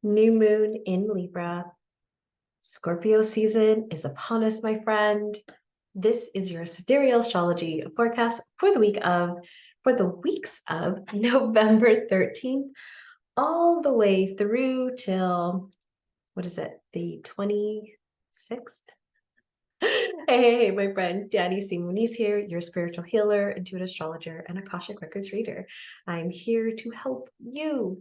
New moon in Libra. Scorpio season is upon us, my friend. This is your Sidereal Astrology forecast for the weeks of November 13th, all the way through till what is it, the 26th? Hey, my friend, Danny C. Muniz here, your spiritual healer, intuitive astrologer, and Akashic Records reader. I'm here to help you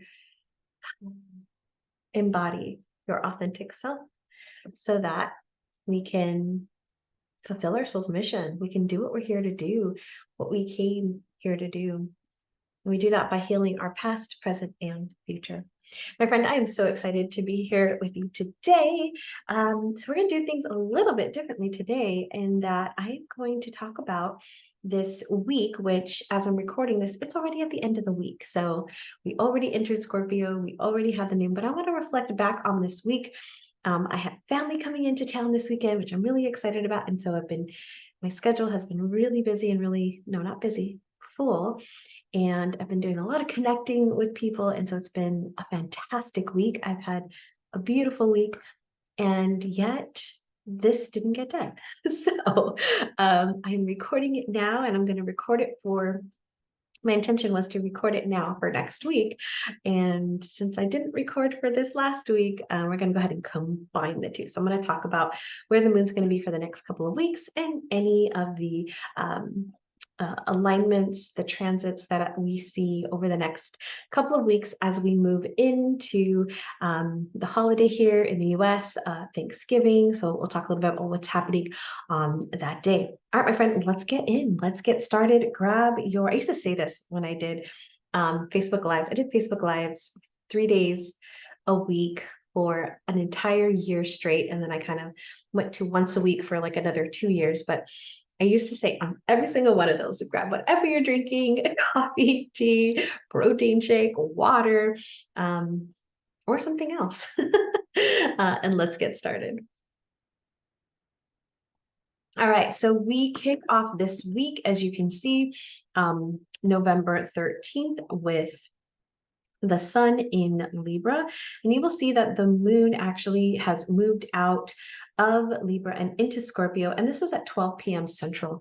embody your authentic self so that we can fulfill our soul's mission. We can do what we're here to do, what we came here to do. And we do that by healing our past, present, and future. My friend, I am so excited to be here with you today. So we're going to do things a little bit differently today in that I am going to talk about this week, which as I'm recording this, it's already at the end of the week. So we already entered Scorpio, we already had the new, but I want to reflect back on this week. I had family coming into town this weekend, which I'm really excited about. And so my schedule has been really busy and really, no, not busy, full. And I've been doing a lot of connecting with people. And so it's been a fantastic week. I've had a beautiful week, and yet this didn't get done. So I'm recording it now, and I'm going to record it for my intention was to record it now for next week. And since I didn't record for this last week, we're going to go ahead and combine the two. So I'm going to talk about where the moon's going to be for the next couple of weeks and any of the alignments, the transits that we see over the next couple of weeks as we move into the holiday here in the US, Thanksgiving. So we'll talk a little bit about what's happening on that day. All right, my friend, let's get in. Let's get started. I used to say this when I did Facebook Lives. I did Facebook Lives 3 days a week for an entire year straight. And then I kind of went to once a week for like another 2 years. But I used to say on every single one of those, grab whatever you're drinking, coffee, tea, protein shake, water, or something else. And let's get started. All right, so we kick off this week, as you can see, November 13th with the sun in Libra, and you will see that the moon actually has moved out of Libra and into Scorpio, and this was at 12 p.m. Central.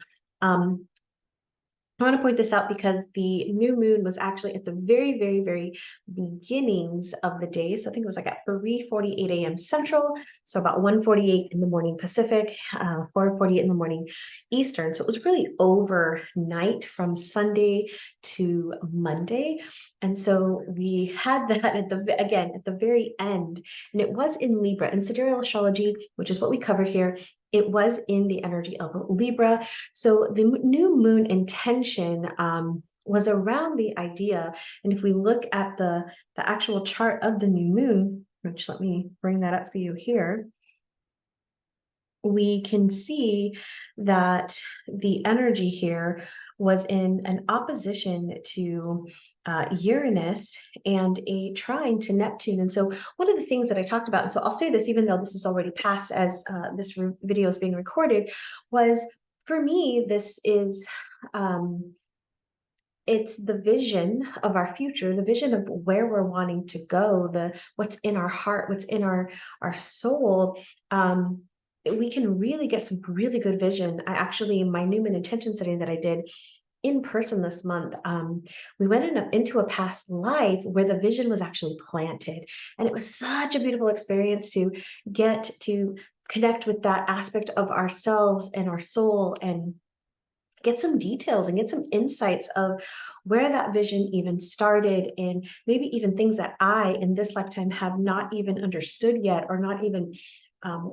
I want to point this out because the new moon was actually at the very, very, very beginnings of the day. So I think it was like at 3:48 a.m. Central. So about 1:48 in the morning Pacific, 4:48 in the morning Eastern. So it was really overnight from Sunday to Monday. And so we had that at the very end. And it was in Libra. And Sidereal Astrology, which is what we cover here, it was in the energy of Libra. So the new moon intention was around the idea. And if we look at the actual chart of the new moon, which let me bring that up for you here, we can see that the energy here was in an opposition to Uranus and a trine to Neptune. And so one of the things that I talked about, and so I'll say this even though this is already past as this video is being recorded, was for me, this is it's the vision of our future, the vision of where we're wanting to go, what's in our heart, what's in our soul. We can really get some really good vision. My new moon intention setting that I did in person this month, we went into a past life where the vision was actually planted. And it was such a beautiful experience to get to connect with that aspect of ourselves and our soul and get some details and get some insights of where that vision even started and maybe even things that I in this lifetime have not even understood yet or not even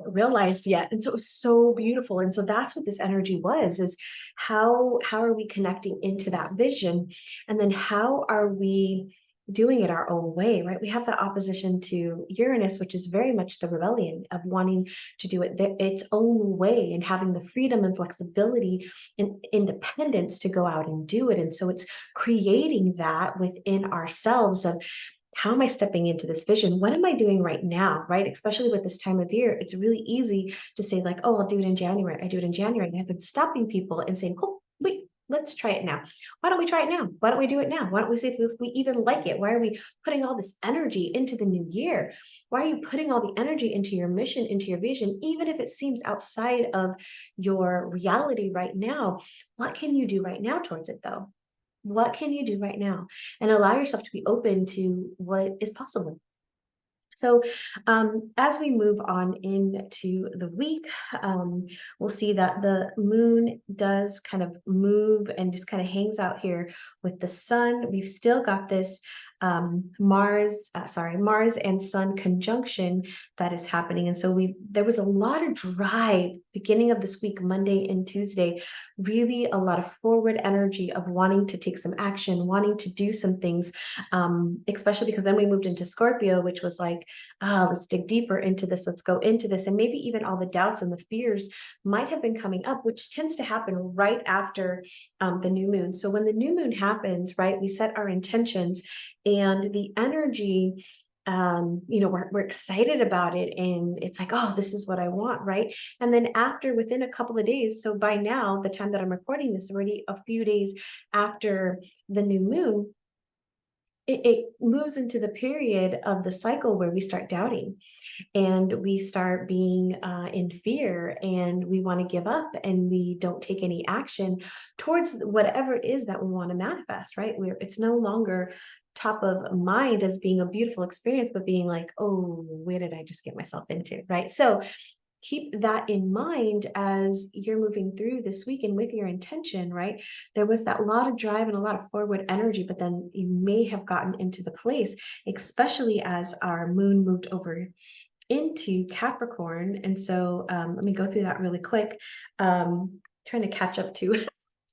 realized yet. And so it was so beautiful. And so that's what this energy was, is how are we connecting into that vision? And then how are we doing it our own way, right? We have that opposition to Uranus, which is very much the rebellion of wanting to do it its own way and having the freedom and flexibility and independence to go out and do it. And so it's creating that within ourselves of, how am I stepping into this vision? What am I doing right now, right? Especially with this time of year, it's really easy to say like, oh, I'll do it in January. I do it in January. And I've been stopping people and saying, oh, wait, let's try it now. Why don't we try it now? Why don't we do it now? Why don't we see if we even like it? Why are we putting all this energy into the new year? Why are you putting all the energy into your mission, into your vision, even if it seems outside of your reality right now? What can you do right now towards it though? What can you do right now? And allow yourself to be open to what is possible. So, as we move on into the week, we'll see that the moon does kind of move and just kind of hangs out here with the sun. We've still got this Mars and Sun conjunction that is happening, and so there was a lot of drive beginning of this week, Monday and Tuesday. Really, a lot of forward energy of wanting to take some action, wanting to do some things, especially because then we moved into Scorpio, which was like, let's dig deeper into this, let's go into this. And maybe even all the doubts and the fears might have been coming up, which tends to happen right after the new moon. So when the new moon happens, right, we set our intentions and the energy, we're excited about it, and it's like, oh, this is what I want, right? And then after, within a couple of days, so by now the time that I'm recording this, already a few days after the new moon, it moves into the period of the cycle where we start doubting and we start being in fear, and we want to give up, and we don't take any action towards whatever it is that we want to manifest, right? It's no longer top of mind as being a beautiful experience, but being like, oh, where did I just get myself into, right? So keep that in mind as you're moving through this week and with your intention, right? There was that lot of drive and a lot of forward energy, but then you may have gotten into the place, especially as our moon moved over into Capricorn. And so let me go through that really quick. Trying to catch up to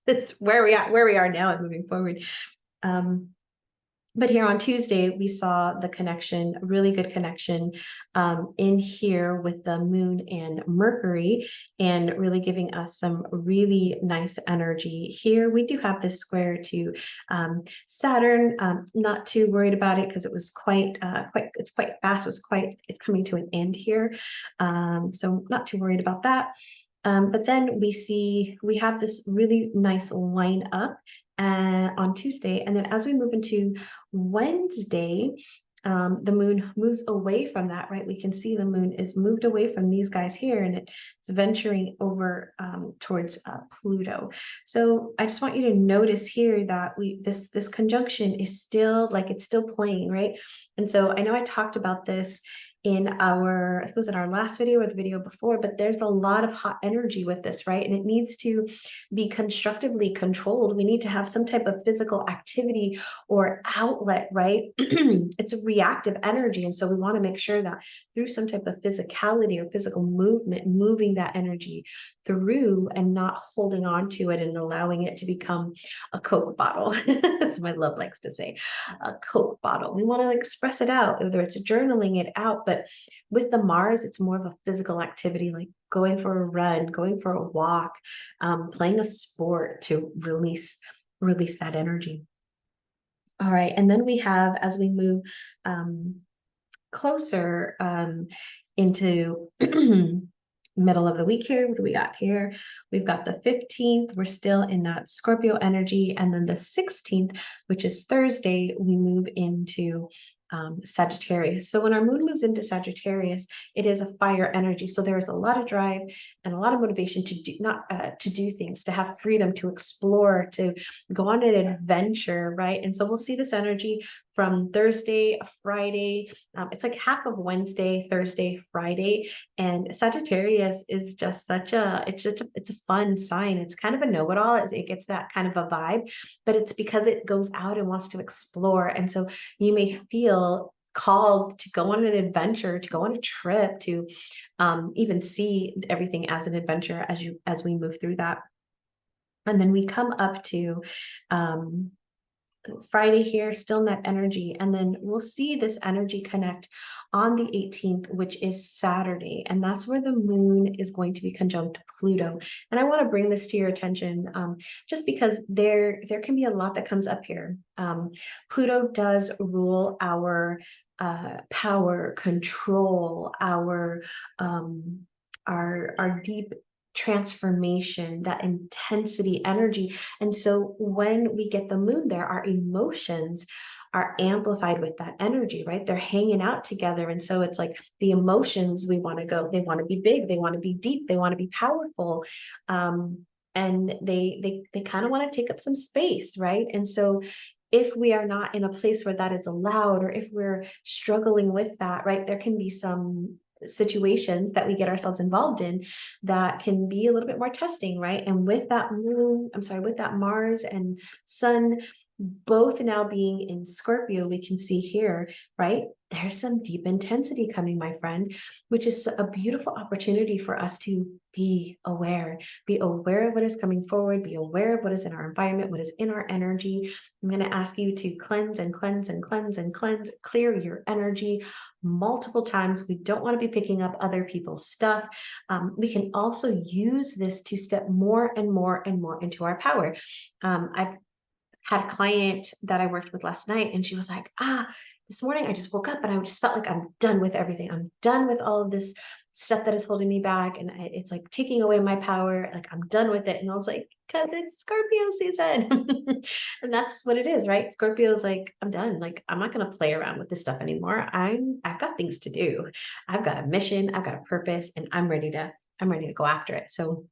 this where we are now and moving forward. But here on Tuesday, we saw the connection, a really good connection in here with the moon and Mercury, and really giving us some really nice energy. Here we do have this square to Saturn. Not too worried about it because it was it's quite fast. It's coming to an end here. So not too worried about that. But then we have this really nice line up on Tuesday. And then as we move into Wednesday, the moon moves away from that, right? We can see the moon is moved away from these guys here, and it's venturing over towards Pluto. So I just want you to notice here that this conjunction is still like, it's still playing, right? And so I know I talked about this in I think it was in our last video or the video before, but there's a lot of hot energy with this, right? And it needs to be constructively controlled. We need to have some type of physical activity or outlet, right? It's a reactive energy. And so we want to make sure that through some type of physicality or physical movement, moving that energy through and not holding on to it and allowing it to become a Coke bottle. That's what my love likes to say, a Coke bottle. We want to express it out, whether it's journaling it out. But with the Mars, it's more of a physical activity, like going for a run, going for a walk, playing a sport to release that energy. All right, and then we have, as we move closer into middle of the week here, what do we got here? We've got the 15th, we're still in that Scorpio energy, and then the 16th, which is Thursday, we move into Sagittarius. So when our moon moves into Sagittarius, it is a fire energy. So there is a lot of drive and a lot of motivation to do to do things, to have freedom, to explore, to go on an adventure, right? And so we'll see this energy from Thursday, Friday. It's like half of Wednesday, Thursday, Friday, and Sagittarius is just it's a fun sign. It's kind of a know-it-all. It gets that kind of a vibe, but it's because it goes out and wants to explore. And so you may feel called to go on an adventure, to go on a trip, to even see everything as an adventure as we move through that. And then we come up to Friday here, still in that energy. And then we'll see this energy connect on the 18th, which is Saturday. And that's where the moon is going to be conjunct Pluto. And I want to bring this to your attention just because there can be a lot that comes up here. Pluto does rule our power, control, our deep transformation, that intensity energy. And so when we get the moon there, our emotions are amplified with that energy, right? They're hanging out together. And so it's like the emotions, we want to go, they want to be big, they want to be deep, they want to be powerful. And they kind of want to take up some space, right? And so if we are not in a place where that is allowed, or if we're struggling with that, right, there can be some situations that we get ourselves involved in that can be a little bit more testing, right? And with that moon, I'm sorry, with that Mars and Sun both now being in Scorpio, we can see here, right? There's some deep intensity coming, my friend, which is a beautiful opportunity for us to be aware of what is coming forward, be aware of what is in our environment, what is in our energy. I'm going to ask you to cleanse and cleanse and cleanse and cleanse, clear your energy multiple times. We don't want to be picking up other people's stuff. We can also use this to step more and more and more into our power. I've had a client that I worked with last night, and she was like, this morning I just woke up and I just felt like I'm done with everything. I'm done with all of this stuff that is holding me back. And it's like taking away my power. Like I'm done with it. And I was like, because it's Scorpio season. And that's what it is, right? Scorpio is like, I'm done. Like, I'm not going to play around with this stuff anymore. I've got things to do. I've got a mission, I've got a purpose, and I'm ready to go after it. So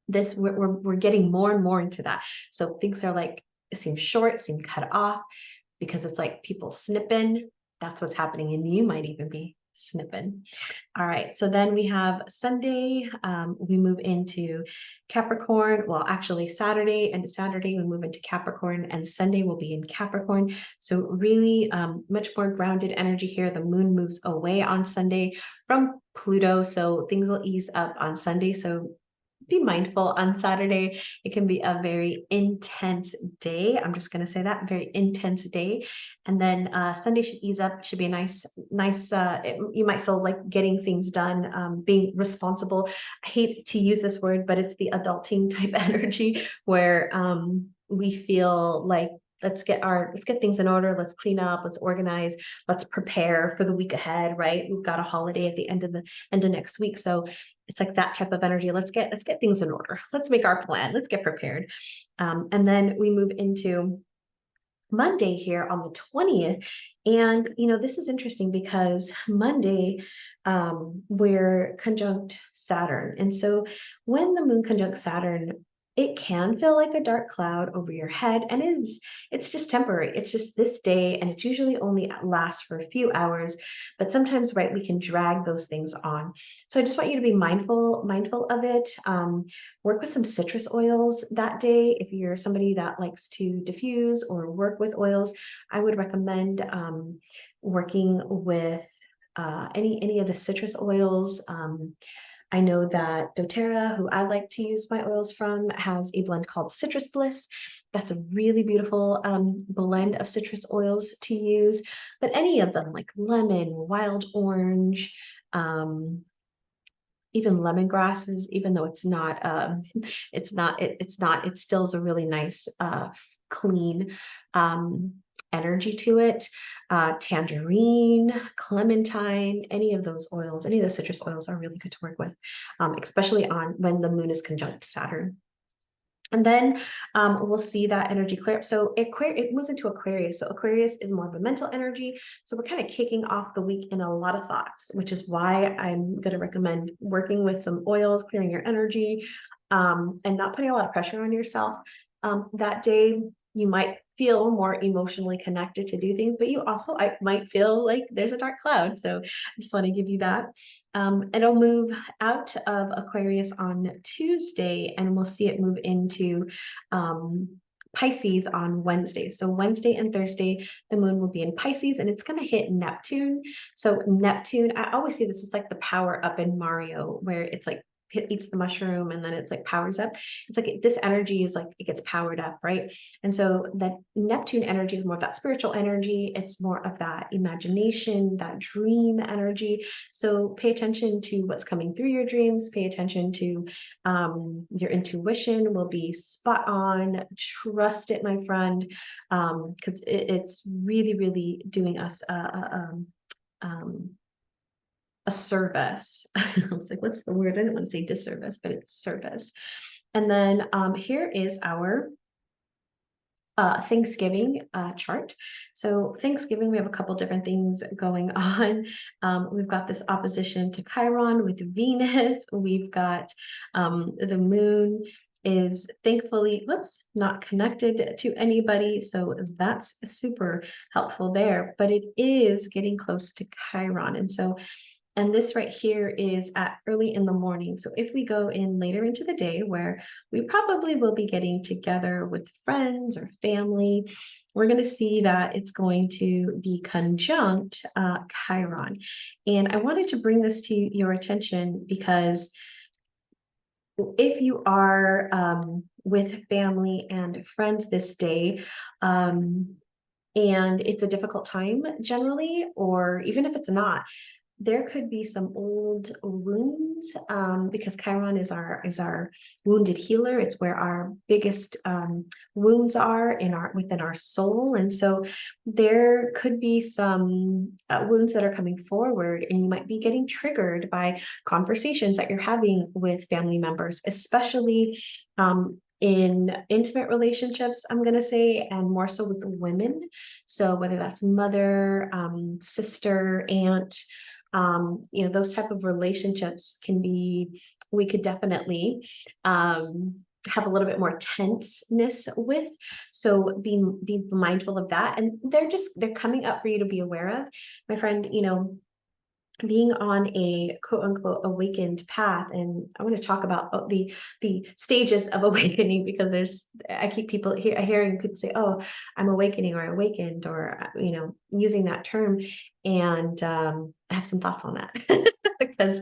this we're getting more and more into that. So things are like, it seems short, seem cut off, because it's like people snipping. That's what's happening, and you might even be snipping. All right, so then we have Sunday, we move into Capricorn. Well, actually Saturday we move into Capricorn, and Sunday will be in Capricorn. So really much more grounded energy here. The moon moves away on Sunday from Pluto, so things will ease up on Sunday. So be mindful on Saturday. It can be a very intense day. I'm just going to say that, very intense day. And then Sunday should ease up, should be a nice, you might feel like getting things done, being responsible. I hate to use this word, but it's the adulting type energy where we feel like, let's get things in order. Let's clean up, let's organize, let's prepare for the week ahead, right? We've got a holiday at the end of next week. So it's like that type of energy. Let's get things in order. Let's make our plan. Let's get prepared. And then we move into Monday here on the 20th. And, this is interesting because Monday, we're conjunct Saturn. And so when the moon conjunct Saturn, it can feel like a dark cloud over your head, and it's just temporary. It's just this day, and it's usually only lasts for a few hours, but sometimes, right, we can drag those things on. So I just want you to be mindful of it. Work with some citrus oils that day. If you're somebody that likes to diffuse or work with oils, I would recommend working with any of the citrus oils. I know that doTERRA, who I like to use my oils from, has a blend called Citrus Bliss. That's a really beautiful blend of citrus oils to use. But any of them, like lemon, wild orange, even lemongrasses, even though it's not, it still is a really nice, clean energy to it. Tangerine, clementine, any of those oils, any of the citrus oils are really good to work with, especially on when the moon is conjunct Saturn. And then we'll see that energy clear up. So it moves into Aquarius. So Aquarius is more of a mental energy. So we're kind of kicking off the week in a lot of thoughts, which is why I'm going to recommend working with some oils, clearing your energy, and not putting a lot of pressure on yourself. That day, you might feel more emotionally connected to do things, but you also might feel like there's a dark cloud. So I just want to give you that. It'll move out of Aquarius on Tuesday, and we'll see it move into Pisces on Wednesday. So Wednesday and Thursday, the moon will be in Pisces, and it's going to hit Neptune. So Neptune, I always see this is like the power up in Mario, where it's like eats the mushroom and then it's like powers up. It's like this energy is like it gets powered up, right? And so that Neptune energy is more of that spiritual energy. It's more of that imagination, that dream energy. So pay attention to what's coming through your dreams. Pay attention to your intuition will be spot on. Trust it, my friend, because it's really, really doing us um, a service. I was like, what's the word? I didn't want to say disservice, but it's service. And then here is our Thanksgiving chart. So Thanksgiving, we have a couple different things going on. We've got this opposition to Chiron with Venus. We've got the moon is thankfully, whoops, not connected to anybody. So that's super helpful there, but it is getting close to Chiron. And this right here is at early in the morning. So if we go in later into the day where we probably will be getting together with friends or family, we're going to see that it's going to be conjunct Chiron. And I wanted to bring this to your attention because if you are with family and friends this day, and it's a difficult time generally, or even if it's not, there could be some old wounds because Chiron is our wounded healer. It's where our biggest wounds are in our within our soul, and so there could be some wounds that are coming forward, and you might be getting triggered by conversations that you're having with family members, especially in intimate relationships, I'm going to say, and more so with women. So whether that's mother, sister, aunt, those type of relationships can be, we could definitely have a little bit more tenseness with. So be mindful of that. And they're coming up for you to be aware of. My friend, being on a quote unquote awakened path, and I want to talk about the stages of awakening, because I keep hearing people say, oh, I'm awakening or awakened, or using that term, and I have some thoughts on that because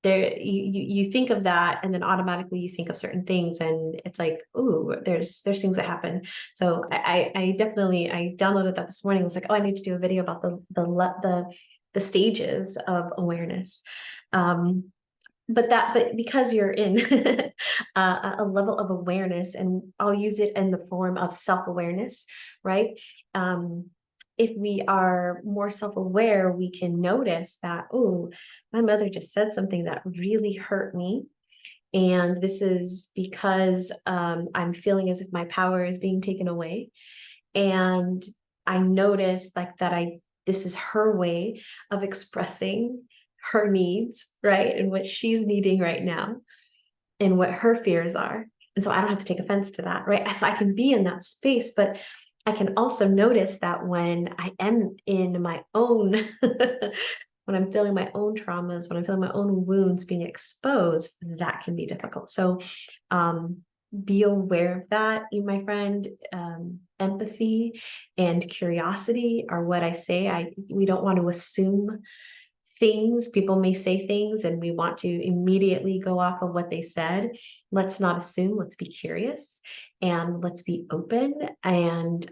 there you think of that, and then automatically you think of certain things, and it's like, ooh, there's things that happen. So I definitely, I downloaded that this morning. I was like, oh, I need to do a video about the stages of awareness. But because you're in a level of awareness, and I'll use it in the form of self-awareness, right? If we are more self-aware, we can notice that, oh, my mother just said something that really hurt me. And this is because I'm feeling as if my power is being taken away. And I noticed like that this is her way of expressing her needs, right? And what she's needing right now and what her fears are. And so I don't have to take offense to that, right? So I can be in that space, but I can also notice that when I am in my own, when I'm feeling my own traumas, when I'm feeling my own wounds being exposed, that can be difficult. So be aware of that, my friend. Empathy and curiosity are what I say. We don't want to assume things. People may say things and we want to immediately go off of what they said. Let's not assume. Let's be curious and let's be open, and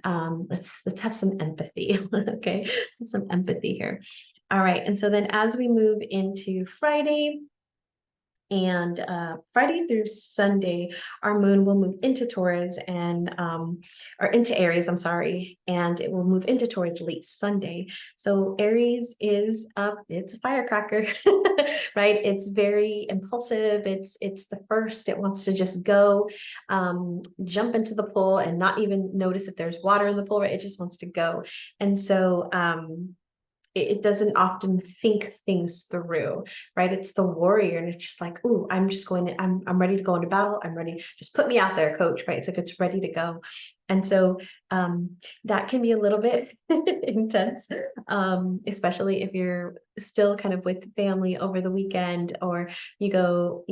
let's have some empathy. Okay, some empathy here. All right, and so then as we move into Friday, and Friday through Sunday, our moon will move into Taurus and or into Aries, I'm sorry, and it will move into Taurus late Sunday. So Aries is it's a firecracker, right? It's very impulsive. It's the first. It wants to just go, jump into the pool and not even notice if there's water in the pool, right? It just wants to go, and so it doesn't often think things through, right? It's the warrior, and it's just like, ooh, I'm ready to go into battle. I'm ready. Just put me out there, coach, right? It's like it's ready to go. And so that can be a little bit intense, especially if you're still kind of with family over the weekend, or you go,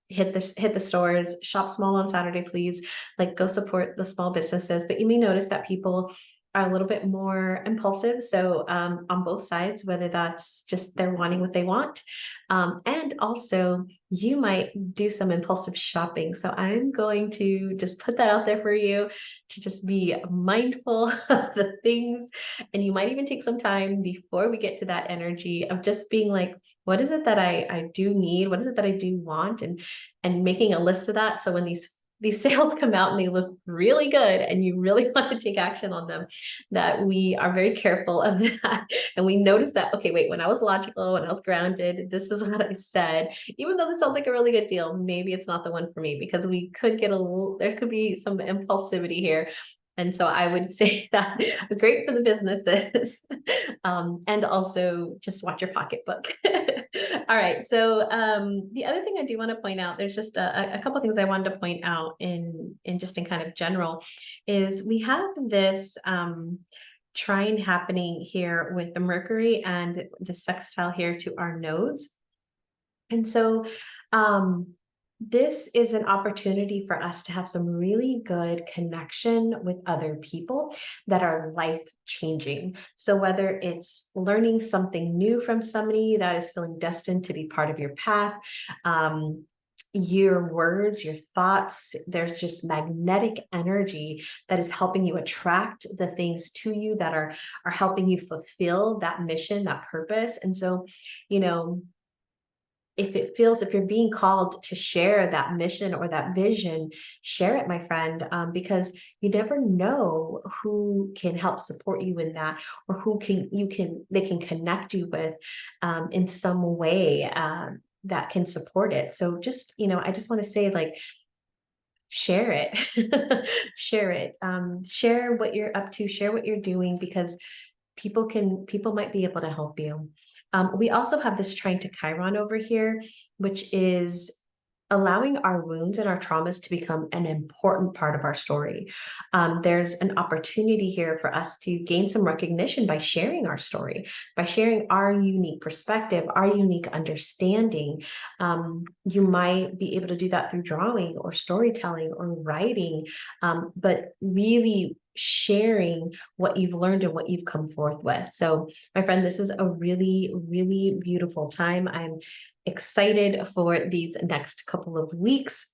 hit the stores, shop small on Saturday, please. Like, go support the small businesses. But you may notice that people are a little bit more impulsive. So on both sides, whether that's just they're wanting what they want, and also you might do some impulsive shopping. So I'm going to just put that out there for you to just be mindful of the things. And you might even take some time before we get to that energy of just being like, what is it that I do need? What is it that I do want? And making a list of that. So when these these sales come out and they look really good and you really want to take action on them, that we are very careful of that. And we notice that, okay, wait, when I was logical, when I was grounded, this is what I said. Even though this sounds like a really good deal, maybe it's not the one for me, because we could get there could be some impulsivity here. And so I would say that great for the businesses. And also just watch your pocketbook. All right. So the other thing I do want to point out, there's just a couple things I wanted to point out in just in kind of general, is we have this trine happening here with the Mercury and the sextile here to our nodes. And so um, this is an opportunity for us to have some really good connection with other people that are life changing. So whether it's learning something new from somebody that is feeling destined to be part of your path, your words, your thoughts, there's just magnetic energy that is helping you attract the things to you that are helping you fulfill that mission, that purpose. And so, you know, if you're being called to share that mission or that vision, share it, my friend, because you never know who can help support you in that, or who they can connect you with in some way that can support it. So just, I just want to say, like, share it. Share it. Share what you're up to, share what you're doing, because people might be able to help you. We also have this trine to Chiron over here, which is allowing our wounds and our traumas to become an important part of our story. There's an opportunity here for us to gain some recognition by sharing our story, by sharing our unique perspective, our unique understanding. You might be able to do that through drawing or storytelling or writing, but really sharing what you've learned and what you've come forth with. So, my friend, this is a really, really beautiful time. I'm excited for these next couple of weeks.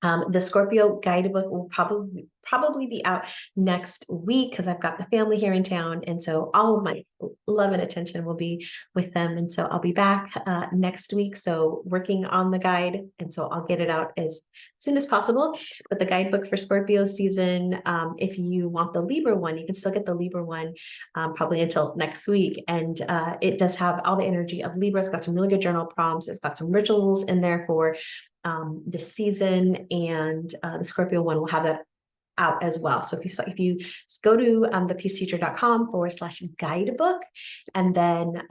The Scorpio guidebook will probably be out next week, because I've got the family here in town, and so all of my love and attention will be with them. And so I'll be back next week, so working on the guide, and so I'll get it out as soon as possible. But the guidebook for Scorpio season, if you want the Libra one, you can still get the Libra one probably until next week. And it does have all the energy of Libra. It's got some really good journal prompts. It's got some rituals in there for this season, and the Scorpio one will have that out as well. So if you go to thepeaceteacher.com/guidebook, and then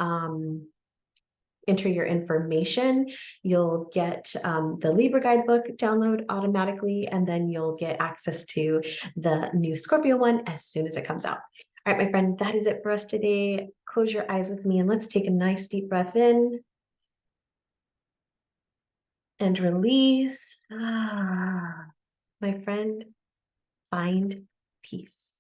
enter your information, you'll get the Libra guidebook download automatically, and then you'll get access to the new Scorpio one as soon as it comes out. All right, my friend, that is it for us today. Close your eyes with me and let's take a nice deep breath in and release. My friend, find peace.